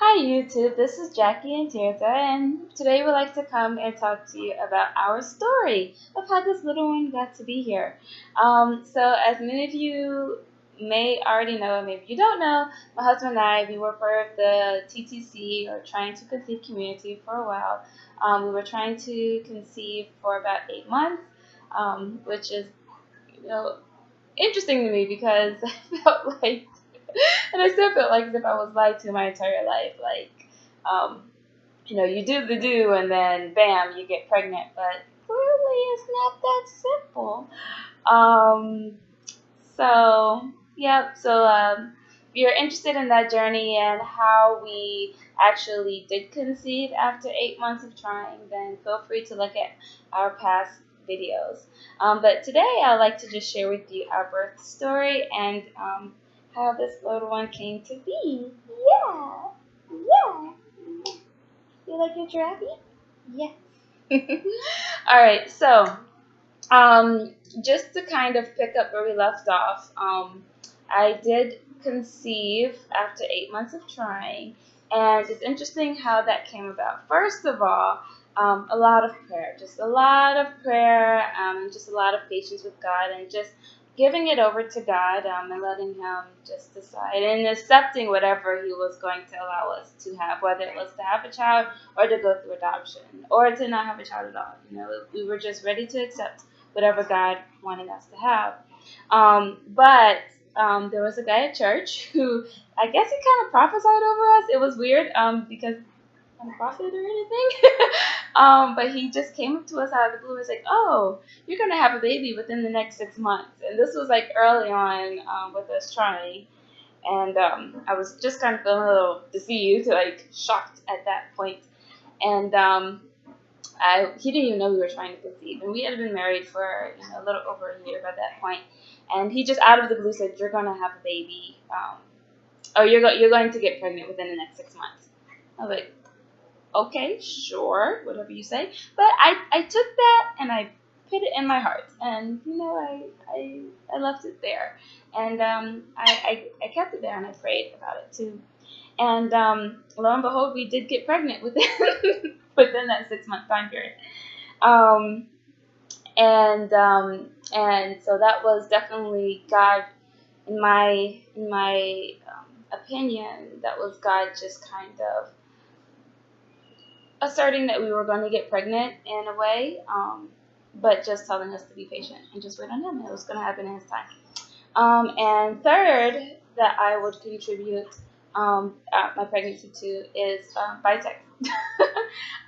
Hi YouTube, this is Jackie and Tirza, and today we'd like to come and talk to you about our story of how this little one got to be here. So as many of you may already know, and maybe you don't know, my husband and I, we were part of the TTC, or Trying to Conceive community, for a while. We were trying to conceive for about 8 months, which is, you know, interesting to me because I felt like and I still feel like as if I was lied to my entire life. Um, you do the do, and then bam, you get pregnant. But clearly, it's not that simple. Um, if you're interested in that journey and how we actually did conceive after 8 months of trying, then feel free to look at our past videos. But today, I'd like to just share with you our birth story and how this little one came to be. Yeah, yeah. You like your giraffe? Yeah. All right, so just to kind of pick up where we left off, I did conceive after 8 months of trying, and it's interesting how that came about. First of all, a lot of prayer, just a lot of prayer, just a lot of patience with God, and just giving it over to God, and letting Him just decide and accepting whatever He was going to allow us to have, whether it was to have a child or to go through adoption or to not have a child at all. We were just ready to accept whatever God wanted us to have. But there was a guy at church who, I guess, he kind of prophesied over us. It was weird because I'm a prophet or anything. But he just came up to us out of the blue and was like, "Oh, you're going to have a baby within the next 6 months." And this was like early on with us trying. And I was just kind of feeling a little deceived, like shocked at that point. And he didn't even know we were trying to conceive, and we had been married for a little over a year by that point. And he just out of the blue said, "You're gonna have a baby, or you're going to get pregnant within the next 6 months." I was like, "Okay, sure, whatever you say." But I took that and I put it in my heart, and I left it there, and I kept it there, and I prayed about it too. And lo and behold, we did get pregnant within within that 6 month time period. Um, and so that was definitely God, in my opinion, that was God just kind of asserting that we were going to get pregnant in a way, but just telling us to be patient and just wait on Him. It was going to happen in His time. And third, that I would contribute my pregnancy to is Vitex.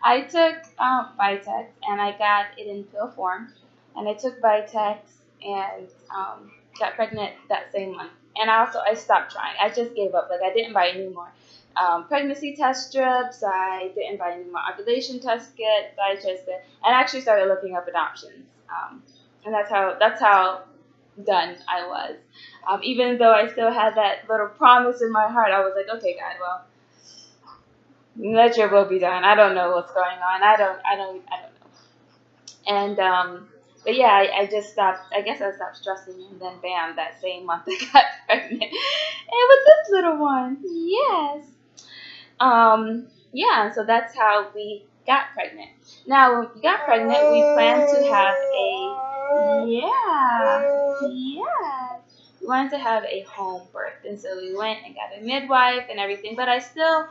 I took Vitex, and I got it in pill form, and I took Vitex and got pregnant that same month. And I stopped trying. I just gave up. Like, I didn't buy any more pregnancy test strips. I didn't buy any more ovulation test kits. And I actually started looking up adoptions. And that's how done I was. Even though I still had that little promise in my heart, I was like, "Okay, God, well, let your will be done. I don't know what's going on. I don't know." And but yeah, I just stopped. I guess I stopped stressing, and then bam, that same month I got pregnant, and with this little one, yes. Yeah, so that's how we got pregnant. Now, when we got pregnant, we planned to have we wanted to have a home birth, and so we went and got a midwife and everything. But I still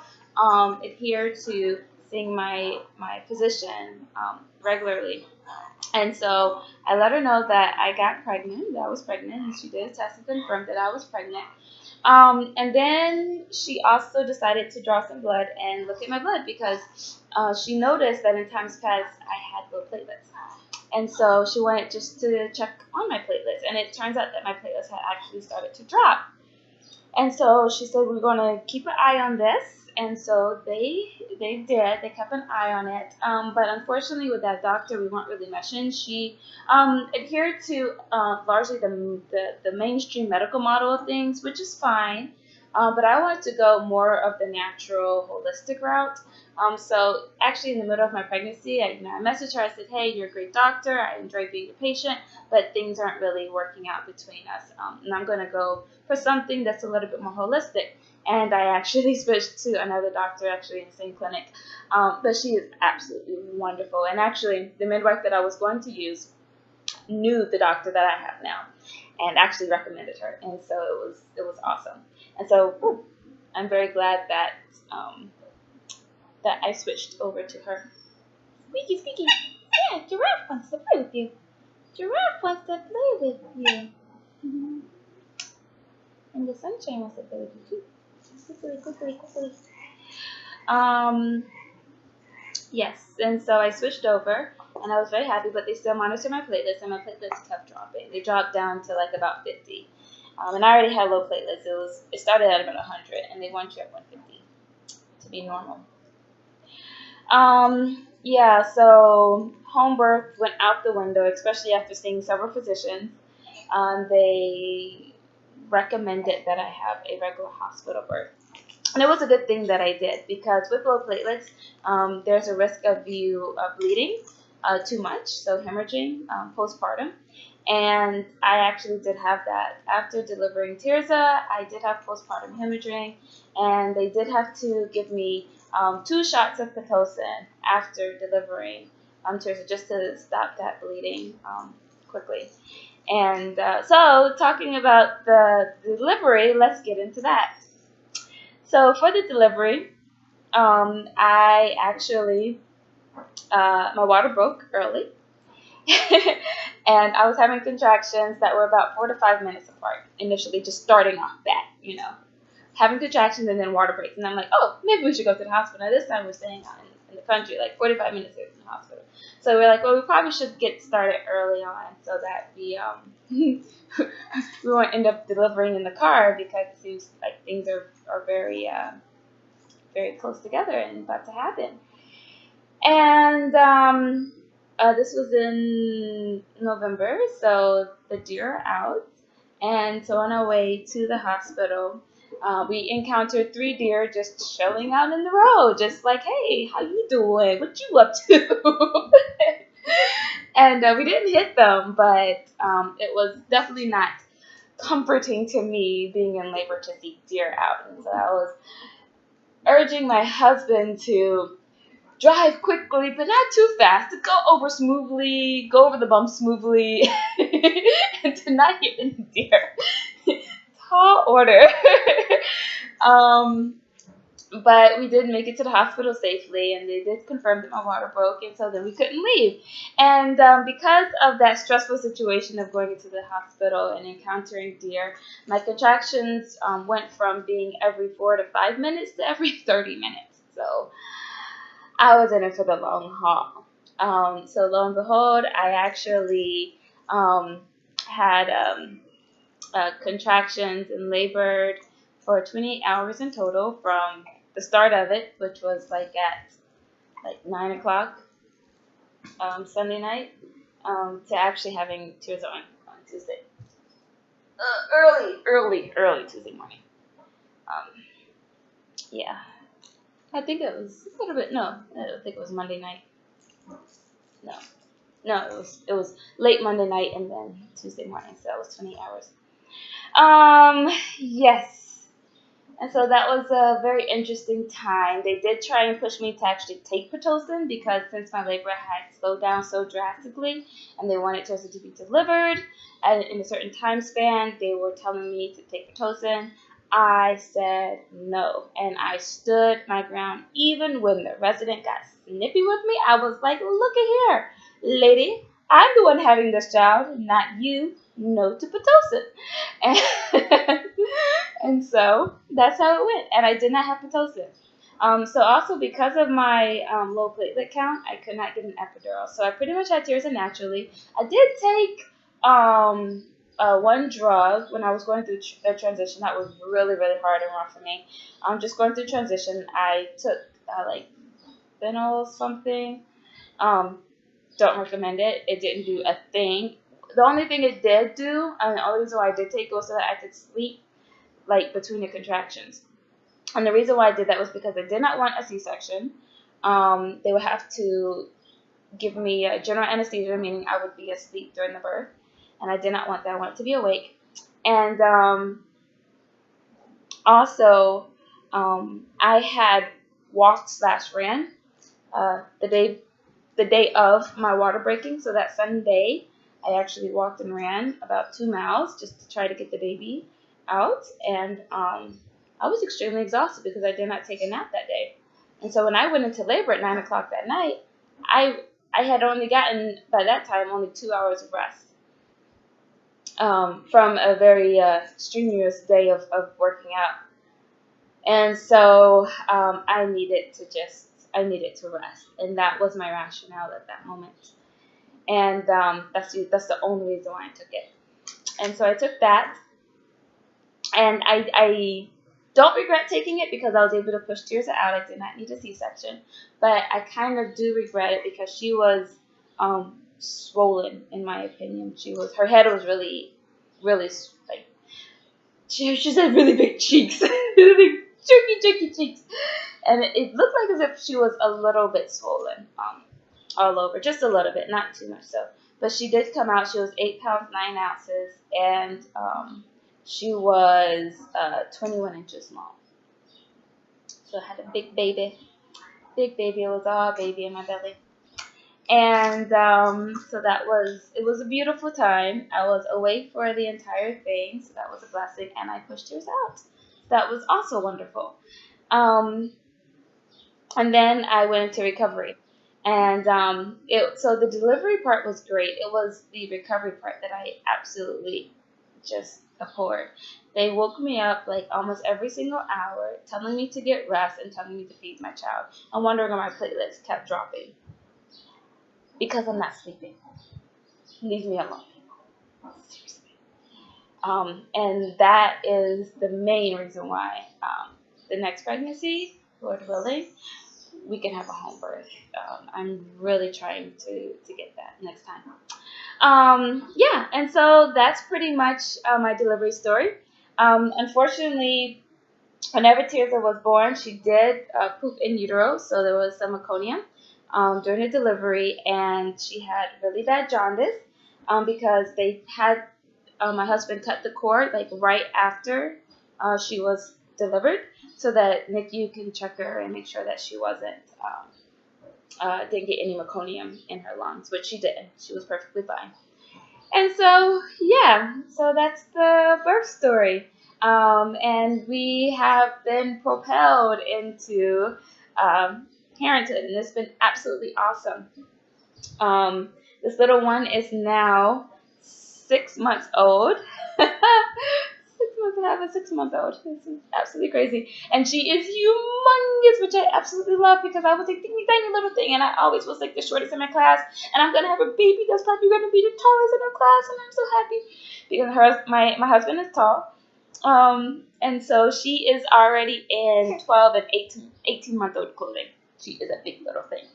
adhere to seeing my physician regularly. And so I let her know that I was pregnant, and she did a test and confirmed that I was pregnant. And then she also decided to draw some blood and look at my blood because she noticed that in times past I had low platelets. And so she wanted just to check on my platelets, and it turns out that my platelets had actually started to drop. And so she said, "We're going to keep an eye on this." And so they did. They kept an eye on it. But unfortunately, with that doctor, we weren't really meshing. She adhered to largely the mainstream medical model of things, which is fine. But I wanted to go more of the natural, holistic route. So actually, in the middle of my pregnancy, I messaged her. I said, "Hey, you're a great doctor. I enjoy being your patient, but things aren't really working out between us. And I'm going to go for something that's a little bit more holistic." and I actually switched to another doctor, actually in the same clinic. But she is absolutely wonderful. And actually, the midwife that I was going to use knew the doctor that I have now, and actually recommended her. And so it was awesome. And so I'm very glad that that I switched over to her. Squeaky, squeaky. Yeah, Giraffe wants to play with you. Giraffe wants to play with you. Mm-hmm. And the Sunshine wants to play with you too. Quickly, quickly, quickly. Yes, and so I switched over, and I was very happy, but they still monitor my platelets, and my platelets kept dropping. They dropped down to like about 50. And I already had low platelets. It started at about 100, and they want you at 150 to be normal. Yeah, so home birth went out the window, especially after seeing several physicians. They recommended that I have a regular hospital birth. And it was a good thing that I did, because with low platelets, there's a risk of you bleeding too much, so hemorrhaging postpartum. And I actually did have that. After delivering Tirza, I did have postpartum hemorrhaging, and they did have to give me 2 shots of Pitocin after delivering Tirza, just to stop that bleeding quickly. And so talking about the delivery, let's get into that. So for the delivery, I actually, my water broke early. And I was having contractions that were about 4 to 5 minutes apart initially, just starting off that, having contractions and then water breaks. And I'm like, oh, maybe we should go to the hospital. Now, this time we're staying in the country, like 45 minutes away from the hospital. So we're like, well, we probably should get started early on so that we we won't end up delivering in the car, because it seems like things are very, very close together and about to happen. And this was in November, so the deer are out. And so on our way to the hospital, we encountered 3 deer just chilling out in the road, just like, hey, how you doing? What you up to? And we didn't hit them, but it was definitely not comforting to me being in labor to see deer out. And so I was urging my husband to drive quickly, but not too fast, to go over the bump smoothly, and to not hit any deer. Tall order. But we did make it to the hospital safely, and they did confirm that my water broke, and so then we couldn't leave. And because of that stressful situation of going into the hospital and encountering deer, my contractions went from being every 4 to 5 minutes to every 30 minutes. So I was in it for the long haul. So lo and behold, I actually had contractions and labored for 28 hours in total, from the start of it, which was at 9 o'clock Sunday night, to actually having tears on Tuesday. Early Tuesday morning. Yeah. I think it was a little bit, no, I think it was Monday night. No, it was late Monday night and then Tuesday morning, so that was 28 hours. Yes. And so that was a very interesting time. They did try and push me to actually take Pitocin, because since my labor had slowed down so drastically and they wanted Tirza to be delivered in a certain time span, they were telling me to take Pitocin. I said no, and I stood my ground. Even when the resident got snippy with me, I was like, look at here, lady, I'm the one having this child, not you. No to Pitocin. And so that's how it went. And I did not have Pitocin. So also because of my low platelet count, I could not get an epidural. So I pretty much had Tirza naturally. I did take one drug when I was going through the transition. That was really, really hard and rough for me. Just going through transition, I took phenol something. Don't recommend it. It didn't do a thing. The only thing it did do, and the only reason why I did take it, was so that I could sleep between the contractions. And the reason why I did that was because I did not want a C-section. They would have to give me a general anesthesia, meaning I would be asleep during the birth. And I did not want that. I wanted to be awake. And also, I had walked slash ran the day of my water breaking. So that Sunday, I actually walked and ran about 2 miles just to try to get the baby out. And I was extremely exhausted because I did not take a nap that day. And so when I went into labor at 9 o'clock that night, I had only gotten, by that time, only 2 hours of rest from a very strenuous day of working out. And so I needed to rest. And that was my rationale at that moment. And that's the only reason why I took it. And so I took that. And I don't regret taking it because I was able to push Tirza out. I did not need a C-section. But I kind of do regret it because she was swollen, in my opinion. Her head was really, really, like, she had really big cheeks. Really big, chunky cheeks. And it looked like as if she was a little bit swollen all over. Just a little bit, not too much so. But she did come out. She was 8 pounds, 9 ounces. And she was 21 inches long. So I had a big baby. Big baby. It was all baby in my belly. And so it was a beautiful time. I was awake for the entire thing. So that was a blessing. And I pushed hers out. That was also wonderful. And then I went into recovery. And so the delivery part was great. It was the recovery part that I absolutely just abhorred. They woke me up like almost every single hour, telling me to get rest and telling me to feed my child. I'm wondering why my platelets kept dropping. Because I'm not sleeping. Leave me alone. Seriously. And that is the main reason why the next pregnancy, Lord willing, we can have a home birth. I'm really trying to get that next time. Yeah, and so that's pretty much my delivery story. Unfortunately, whenever Tirza was born, she did poop in utero, so there was some meconium during the delivery, and she had really bad jaundice because they had my husband cut the cord like right after she was delivered, so that NICU can check her and make sure that she didn't get any meconium in her lungs, which she didn't. She was perfectly fine. And so, yeah, so that's the birth story. And we have been propelled into parenthood, and it's been absolutely awesome. This little one is now 6 months old. 6 months and I have a 6-month-old. This is absolutely crazy. And she is humongous, which I absolutely love because I was a teeny tiny little thing and I always was like the shortest in my class. And I'm going to have a baby that's probably going to be the tallest in her class. And I'm so happy because my husband is tall. And so she is already in 12 and 18-month-old clothing. She is a big little thing.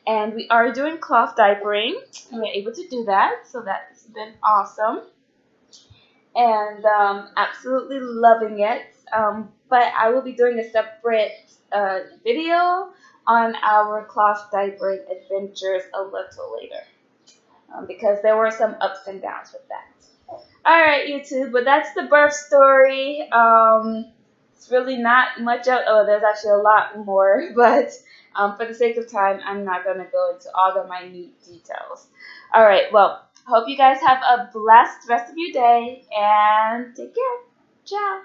And we are doing cloth diapering, and we're able to do that, so that's been awesome. And absolutely loving it. But I will be doing a separate video on our cloth diapering adventures a little later, because there were some ups and downs with that. All right, YouTube, but that's the birth story. It's really not much of, there's actually a lot more, but for the sake of time, I'm not going to go into all the minute details. All right, well, hope you guys have a blessed rest of your day, and take care. Ciao.